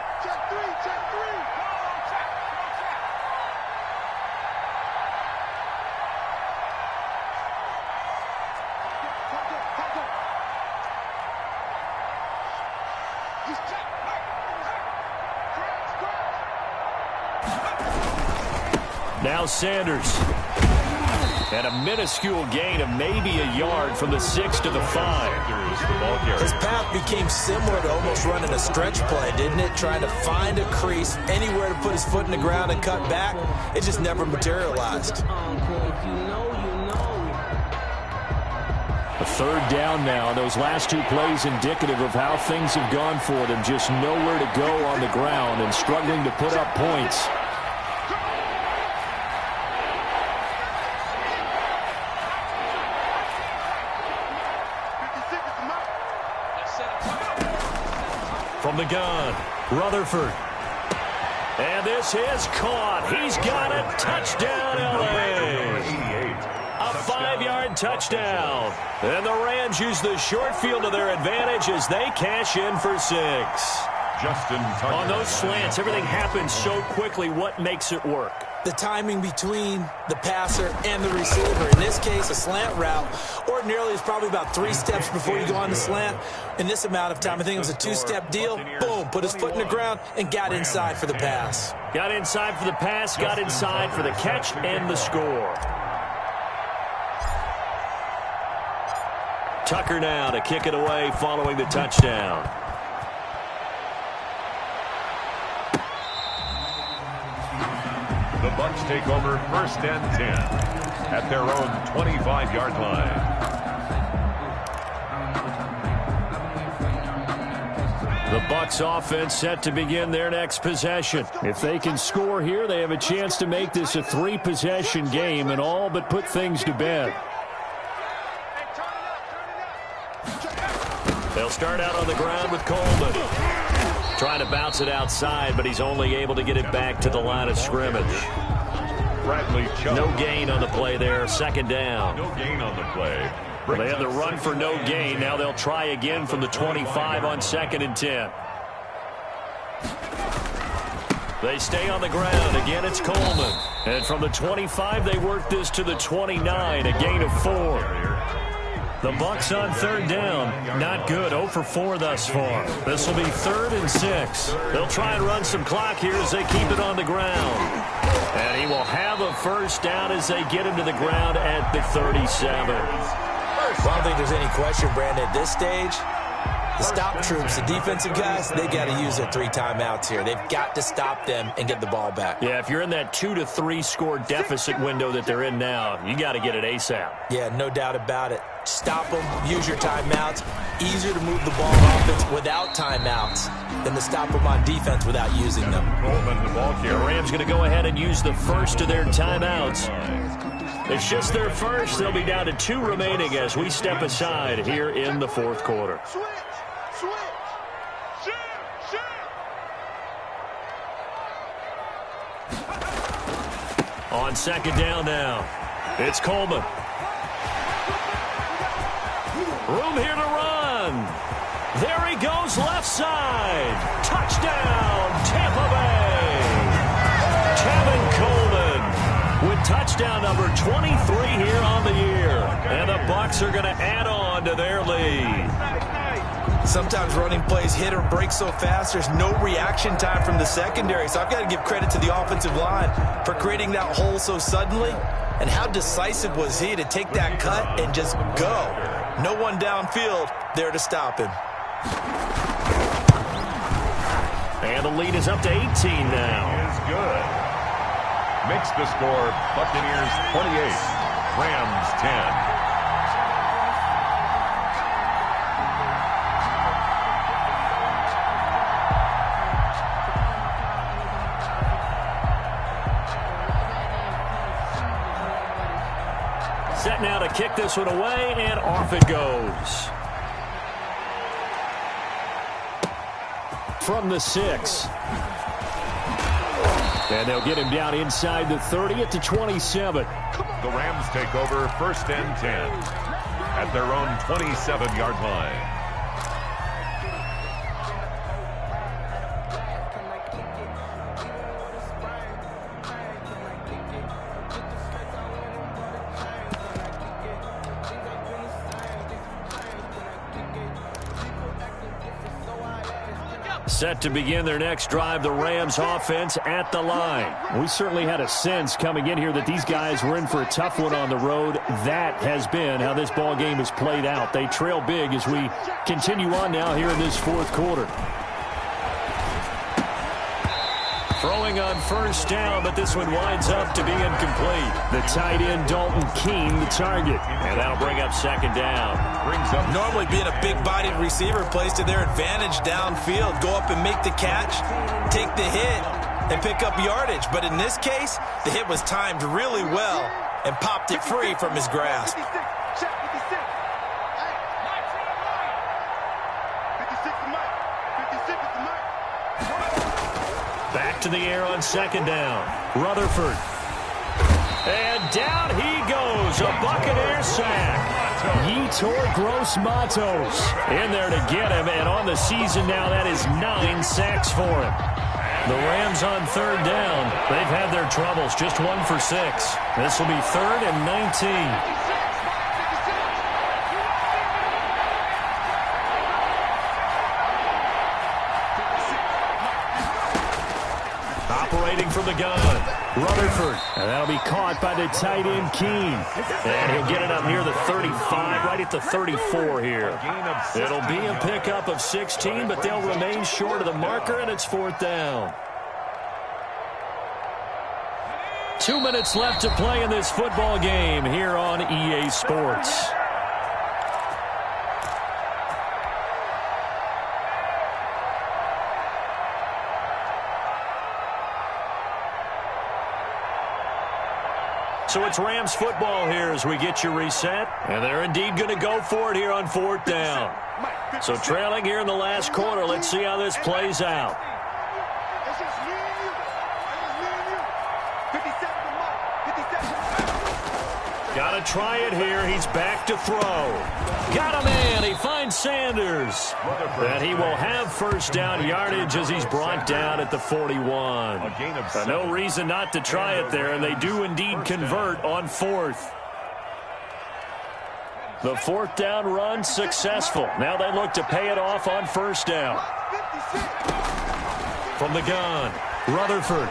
[SPEAKER 3] Now Sanders. And a minuscule gain of maybe a yard from the 6 to the 5.
[SPEAKER 5] His path became similar to almost running a stretch play, didn't it? Trying to find a crease, anywhere to put his foot in the ground and cut back. It just never materialized.
[SPEAKER 3] A 3rd down now. Those last 2 plays indicative of how things have gone for them. Just nowhere to go on the ground and struggling to put up points. From the gun, Rutherford. And this is caught. He's got it. Touchdown, L.A. A 5-yard and touchdown. And the Rams use the short field to their advantage as they cash in for 6.
[SPEAKER 8] On those slants, everything happens so quickly. What makes it work?
[SPEAKER 5] The timing between the passer and the receiver. In this case, a slant route ordinarily is probably about 3 steps before you go on the slant. In this amount of time, I think it was a 2-step deal. Boom, put his foot in the ground and got inside for the pass.
[SPEAKER 3] Got inside for the pass, got inside for the catch and the score. Tucker now to kick it away following the touchdown.
[SPEAKER 4] The Bucs take over 1st and 10 at their own 25-yard line.
[SPEAKER 3] The Bucs offense set to begin their next possession. If they can score here, they have a chance to make this a 3-possession game and all but put things to bed. They'll start out on the ground with Coleman. Trying to bounce it outside, but he's only able to get it back to the line of scrimmage. No gain on the play there. 2nd down.
[SPEAKER 4] No gain on the play.
[SPEAKER 3] Well, they had the run for no gain. Now they'll try again from the 25 on 2nd and 10. They stay on the ground. Again, it's Coleman. And from the 25, they work this to the 29, a gain of 4. The Bucs on 3rd down. Not good. 0 for 4 thus far. This will be 3rd and 6. They'll try and run some clock here as they keep it on the ground. And he will have a 1st down as they get him to the ground at the 37.
[SPEAKER 5] Well, I don't think there's any question, Brandon, at this stage. The stop troops, the defensive guys, they got to use their 3 timeouts here. They've got to stop them and get the ball back.
[SPEAKER 3] Yeah, if you're in that 2 to 3 score deficit window that they're in now, you got to get it ASAP.
[SPEAKER 5] Yeah, no doubt about it. Stop them, use your timeouts. Easier to move the ball on offense without timeouts than to stop them on defense without using them.
[SPEAKER 3] The Rams going to go ahead and use the first of their timeouts. It's just their first. They'll be down to 2 remaining as we step aside here in the 4th quarter. On 2nd down now, it's Coleman. Room here to run. There he goes, left side. Touchdown, Tampa Bay. Kevin Coleman with touchdown number 23 here on the year. And the Bucs are going to add on to their lead.
[SPEAKER 7] Sometimes running plays hit or break so fast, there's no reaction time from the secondary. So I've got to give credit to the offensive line for creating that hole so suddenly. And how decisive was he to take that cut and just go? No one downfield there to stop him.
[SPEAKER 3] And the lead is up to 18 now.
[SPEAKER 4] Is good. Makes the score Buccaneers 28, Rams 10.
[SPEAKER 3] Set now to kick this one away, and off it goes. From the 6. And they'll get him down inside the 30 at the 27.
[SPEAKER 4] The Rams take over 1st and 10 at their own 27-yard line.
[SPEAKER 3] Set to begin their next drive, the Rams offense at the line. We certainly had a sense coming in here that these guys were in for a tough one on the road. That has been how this ball game has played out. They trail big as we continue on now here in this 4th quarter. Throwing on 1st down, but this one winds up to be incomplete. The tight end, Dalton Keene, the target. And that'll bring up 2nd down.
[SPEAKER 7] Normally being a big-bodied receiver plays to their advantage downfield. Go up and make the catch, take the hit, and pick up yardage. But in this case, the hit was timed really well and popped it free from his grasp.
[SPEAKER 3] Back to the air on 2nd down. Rutherford. And down he goes. A Buccaneers sack. Yetur Gross-Matos in there to get him, and on the season now, that is 9 sacks for him. The Rams on third down. They've had their troubles, just 1 for 6. This will be 3rd and 19. Operating from the gun, Rutherford. And that'll be caught by the tight end, Keene. And he'll get it up near the 35, right at the 34 here. It'll be a pickup of 16, but they'll remain short of the marker, and it's 4th down. 2 minutes left to play in this football game here on EA Sports. So it's Rams football here as we get you reset. And they're indeed going to go for it here on 4th down. So trailing here in the last quarter. Let's see how this plays out. Got to try it here. He's back to throw. Got a man. He finds Sanders. And he will have 1st down yardage as he's brought down at the 41. No reason not to try it there, and they do indeed convert on 4th. The 4th down run successful. Now they look to pay it off on 1st down. From the gun, Rutherford.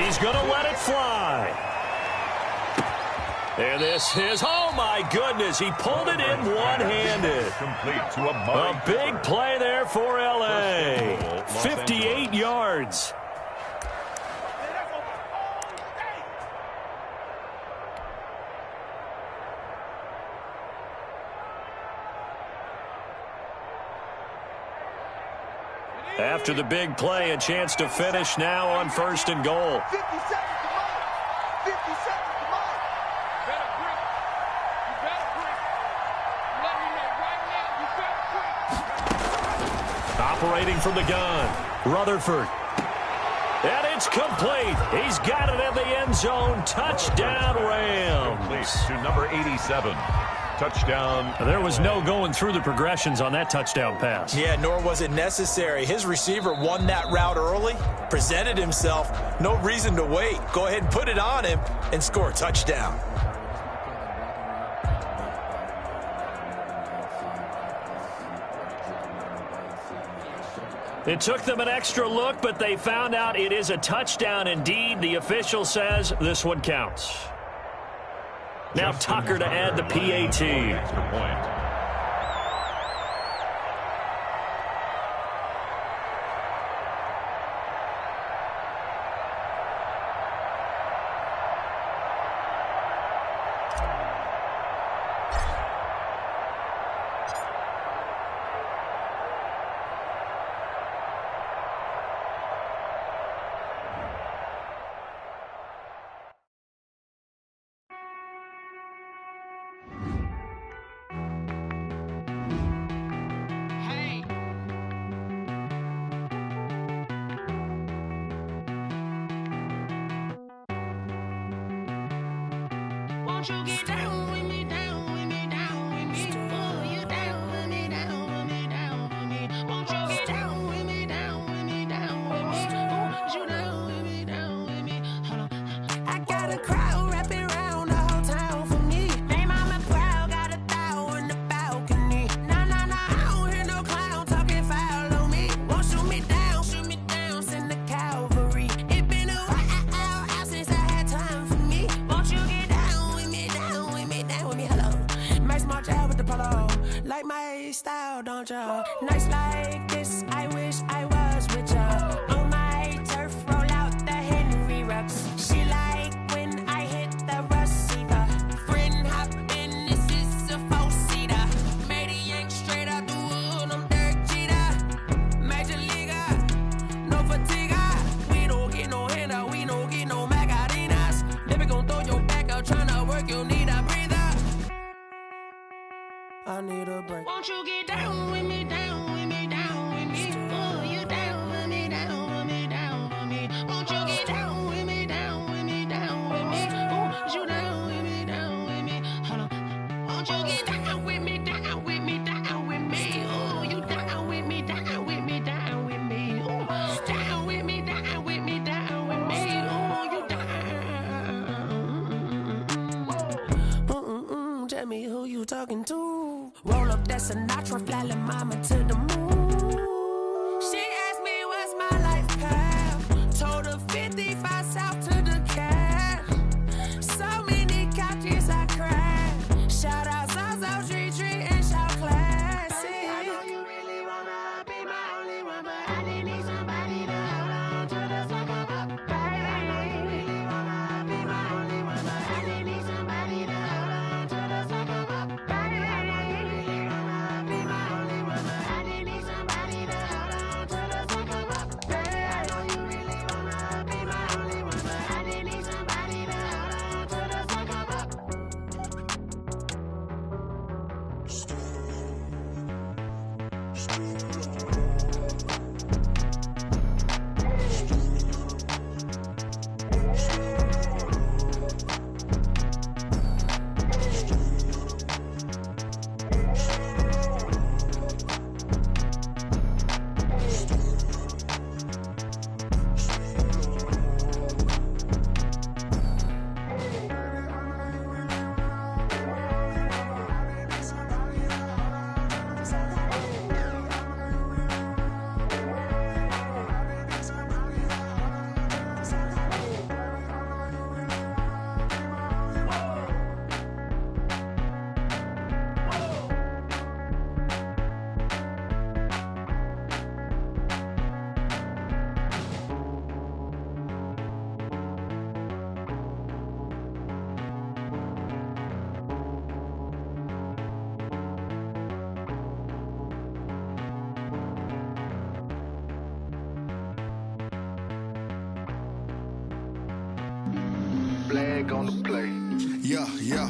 [SPEAKER 3] He's going to let it fly. And this is, oh my goodness, he pulled it in one-handed. A big play there for L.A. 58 yards. After the big play, a chance to finish now on 1st and goal.
[SPEAKER 6] 50 seconds.
[SPEAKER 3] Operating from the gun, Rutherford. And it's complete. He's got it in the end zone. Touchdown, Rams.
[SPEAKER 4] To number 87. Touchdown.
[SPEAKER 8] There was no going through the progressions on that touchdown pass.
[SPEAKER 5] Yeah, nor was it necessary. His receiver won that route early, presented himself. No reason to wait. Go ahead and put it on him and score a touchdown.
[SPEAKER 3] It took them an extra look, but they found out it is a touchdown indeed. The official says this one counts. Now Tucker to add the PAT.
[SPEAKER 4] Extra point.
[SPEAKER 1] Won't you get down with me, down with me, down with me? Oh, you down with me, down with me, down with me. Won't you get down with me, down with me, down with me? Oh, you down with me, down with me? Hold on. I got a crowd wrapping around the whole town for me. They mama proud, got a thou in the balcony. Nah, nah, nah, I don't hear no clown talking foul on me. Won't shoot me down, send the cavalry. It been a while since I had time for me. Won't you get down with me, down with me, down with me? Hello. Max March out with the polo. Like my style, don't ya? Nights like this, I wish I was with ya. On my turf, roll out the Henry Rux. She like when I hit the receiver. Friend hop in, this is a four-seater. Made a yank straight out the wood, I'm Derek Jeter. Major leaguer, no fatigue. We don't get no handout, we don't get no Macarinas. Never gon' throw your back out, tryna work, you need a breather. I need a break. Won't you get down with me, down with me, down with me? Oh, you down with me, down with me, down with me? Won't you get down with me, down with me, down with me? Oh, you down with me, down with me? Hold on. tell me who you talking to. Roll up that Sinatra, fly la mama to the moon. She asked me what's my life path. Told her 55 south to the cat. So many couches I cried. Shout out Zazo, Tree, and shout classic. I know you really wanna be my only one, but I didn't need somebody to hold on to the second up. I know you really wanna be my only one, but I didn't need somebody to hold on to the second up. I know you really wanna be my only one, but I didn't need somebody to hold on to the second up. I know you really wanna be my only one, but I didn't need somebody to hold on to the second up.
[SPEAKER 6] Flag on the play.
[SPEAKER 2] Yeah, yeah,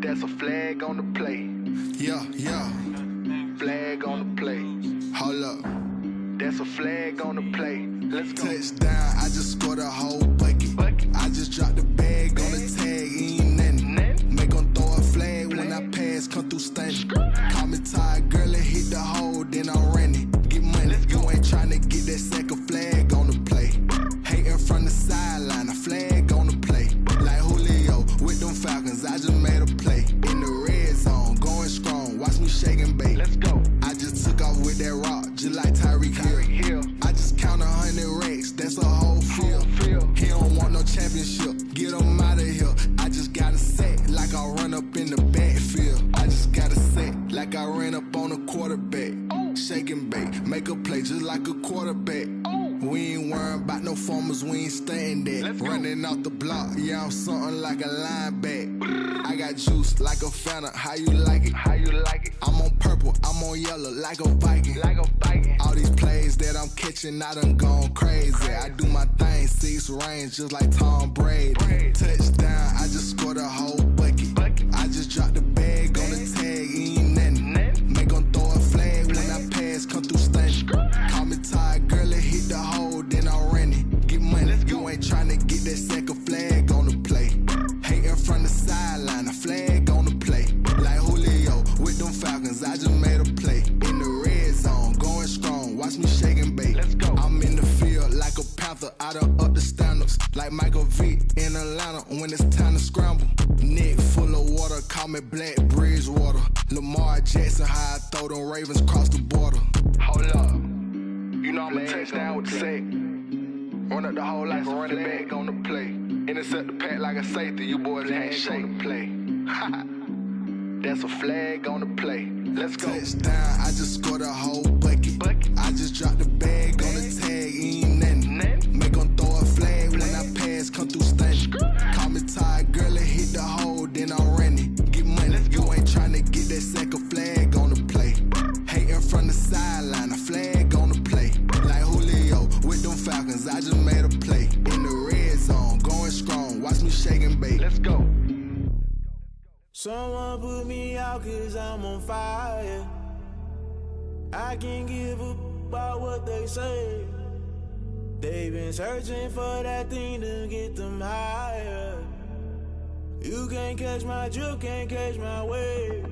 [SPEAKER 6] That's a flag on the play.
[SPEAKER 2] yeah, yeah.
[SPEAKER 6] Flag on the play.
[SPEAKER 2] Hold up.
[SPEAKER 6] That's a flag on the play. Let's go.
[SPEAKER 2] Touchdown, I just scored a whole bucket. I just dropped the bag on the tag, ain't nothing. Make 'em throw a flag when I pass, come through stunning. Call me tired, girl, and hit the hole, then I'm running. Get money, you ain't tryna get that second flag on the play. Hating from the sideline, a flag on the play. Like Julio with them Falcons, I just made a play. In the red zone, going strong, watch me shake and bake.
[SPEAKER 6] Let's go.
[SPEAKER 2] I just took off with that rock, just like Tyreek Hill. I just count 100 racks, that's a whole field. He don't want no championship, get him out of here. I just got a set, like I run up in the backfield. I just got a set, like I ran up on a quarterback. Shake and bake, make a play just like a quarterback. We ain't worrying about no formers, we ain't staying there. Running off the block, yeah, I'm something like a linebacker. I got juice like a Fanta, how you like it?
[SPEAKER 6] How you like it?
[SPEAKER 2] I'm on purple, I'm on yellow, like a Viking.
[SPEAKER 6] Like a Viking.
[SPEAKER 2] All these plays that I'm catching, I done gone crazy. I do my thing, 6 range, just like Tom Brady. Touchdown, I just scored a whole bucket. I just dropped the bag on the tag, ain't nothing. Make 'em throw a flag when I pass, come through stunning. Call me tired, girl, and hit the hole, then I'm running. Get money, you ain't tryna get that second flag on the play. Hating from the sideline, a flag on the play. Like Julio with them Falcons, I just made a play. In the red zone, going strong, watch me shake and bake.
[SPEAKER 6] Let's go.
[SPEAKER 2] I'm in the field like a Panther, I done up the standards. Like Michael Vick in Atlanta when it's time to scramble. Neck full of water, call me Black Bridgewater. Lamar Jackson, how I throw them Ravens cross the border.
[SPEAKER 6] Hold up. You know I'm a touchdown with the sack. Run up the hole like a running back on the play. Intercept the pack like a safety. You boys can't shake the play. That's a flag on the play. Let's go.
[SPEAKER 2] Touchdown, I just scored a whole bucket. I just dropped the bag on the tag, ain't nothing. Make 'em throw a flag when I pass, come through stunning. Call me tired, girl, and hit the hole, then I'm running. Get money, you ain't tryna get that second flag on the play. Hating from the sideline, a flag on the play. Like Julio with them Falcons, I just made a play. In the red zone, going strong, watch me shake and bake.
[SPEAKER 6] Let's go.
[SPEAKER 9] Someone put me out 'cause I'm on fire. I can't give up about what they say. They've been searching for that thing to get them higher. You can't catch my drift, can't catch my wave.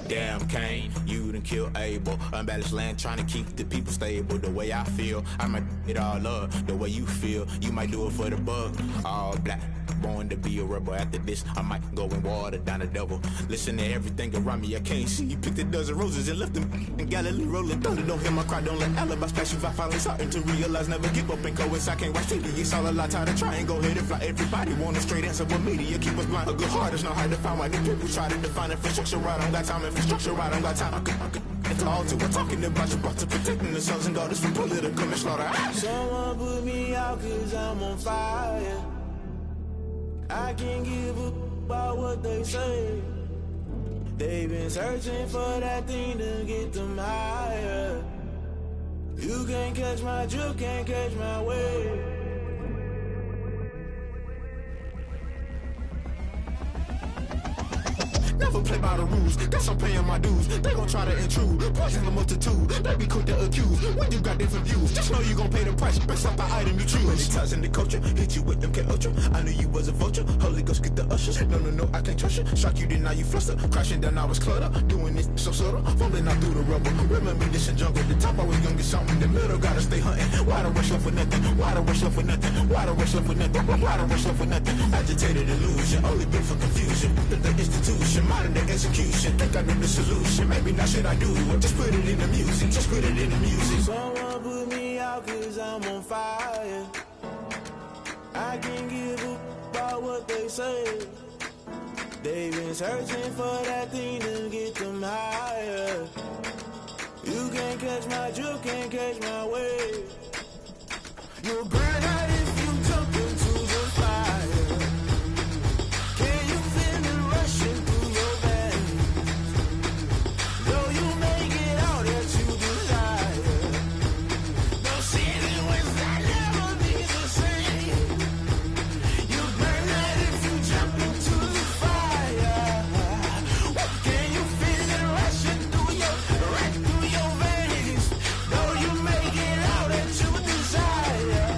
[SPEAKER 10] Damn, Kane, you done killed Abel. Unbalanced land, trying to keep the people stable. The way I feel, I might it all up. The way you feel, you might do it for the buck. All black, born to be a rebel. After this, I might go and water down the devil. Listen to everything around me, I can't see. You picked a dozen roses and left them in Galilee rolling thunder. Don't hear my cry, don't let alibis pass you. I finally starting to realize, never give up and coast. I can't watch TV, it's all a lot, time to try and go ahead and fly. Everybody want a straight answer, but media keep us blind. A good heart is not hard to find. Why the people try to define infrastructure right? I don't got time, infrastructure right, I don't got time. I could it's all to we're talking about you, about to protecting the sons and daughters from political and slaughter.
[SPEAKER 9] Someone put me out cause I'm on fire. I can't give up about what they say. They've been searching for that thing to get them higher. You can't catch my drift, can't catch my wave.
[SPEAKER 10] Never play by the rules, guess I'm paying my dues. They gon' try to intrude, poison the multitude. They be quick to accuse, when you got different views. Just know you gon' pay the price, based off the item you choose. Many times in the culture, hit you with MK Ultra. I knew you was a vulture, Holy Ghost get the ushers. No, I can't trust you. Shock you, then now you fluster. Crashing down, I was cluttered. Doing this so subtle, falling out through the rubble. Remember this in jungle, the top I was young and something. The middle gotta stay hunting. Why the rush left for nothing? Why the rush left for nothing? Why the rush left for nothing? Why the rush left for nothing? Agitated illusion, only built for confusion. The institution, modern day execution. Think I know the solution. Maybe not should I do it? Just put it in the music. Just put it in the music.
[SPEAKER 9] Someone put me out cause I'm on fire. I can't give up about what they say. They've been searching for that thing to get them higher. You can't catch my drift, can't catch my wave. You'll burn out if you jump into the fire. Can you feel it rushing through your veins? Though you may get all that you desire, no ceiling wins that never be the same. You burn out if you jump into the fire. Can you feel it rushing through your veins? Though you may get all that you desire,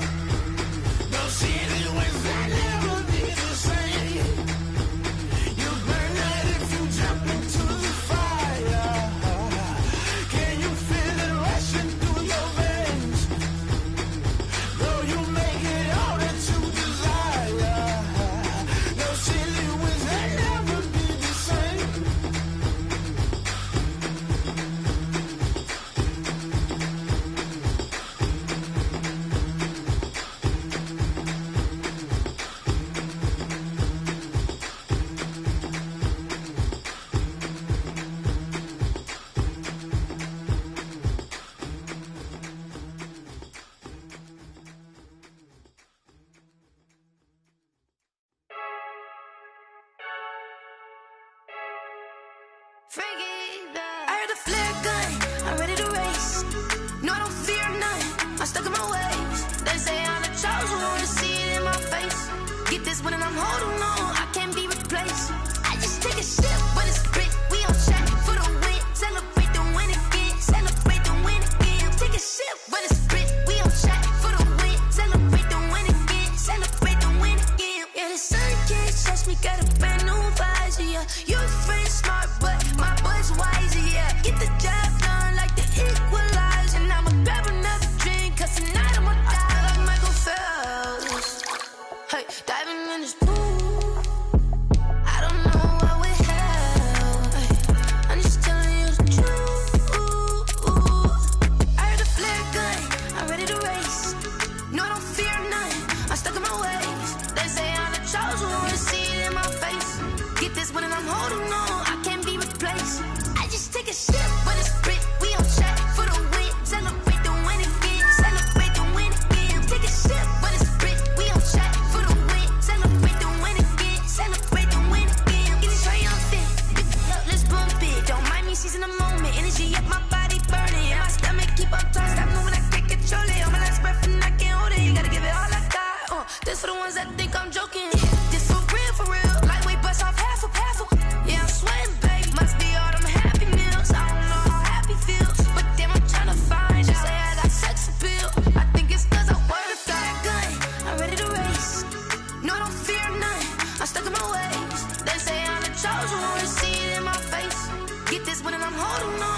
[SPEAKER 9] no ceiling wins that never be the same. You burn out if you jump into the fire. Can you feel it rushing through your veins? Though you may get all that you desire, no ceiling wins that never be the same.
[SPEAKER 1] I heard the flare gun, I'm ready to race. No, I don't fear none, I'm stuck in my ways. They say I'm the chosen one, to see it in my face. Get this one and I'm holding on, I can't be replaced. I just take a sip when it's split, we on track for the win. Celebrate the win again, celebrate the win again. Take a sip when it's split, we on track for the win. Celebrate the win again, celebrate the win again. Yeah, the sun can't touch me, got a brand new visor, yeah. You're friend smart, but my boy's wiser, yeah. Get the job done like the equalizer. And I'ma grab another drink, cause tonight I'ma die like Michael Phelps. Hey, diving in this pool, I don't know what we have. Hey, I'm just telling you the truth. I heard the flare gun, I'm ready to race. No, I don't fear none, I'm stuck in my ways. They say I'm the chosen one, to see it in my face. Get this one and I'm holding on, I can't be replaced. I just take a sip when it's split, we on track for the win. Celebrate the win again, celebrate the win again. Take a sip when it's split, we on track for the win. Celebrate the win again, celebrate the win again. Get it triumphant, let's bump it. Don't mind me seizing the moment, energy up my body burning. And my stomach keep on turning, stop moving, I can't control it. On my last breath and I can't hold it, you gotta give it all I got. This for the ones that think I'm joking. This for real, lightweight bust off half a. Yeah, I'm sweating, baby, must be all them happy meals. I don't know how happy feels, but damn, I'm tryna find out. Say I got sex appeal, I think it's cause I work a gun, I'm ready to race. No, I don't fear none, I'm stuck in my ways. They say I'm the chosen one, to see it in my face. Get this one and I'm holding on,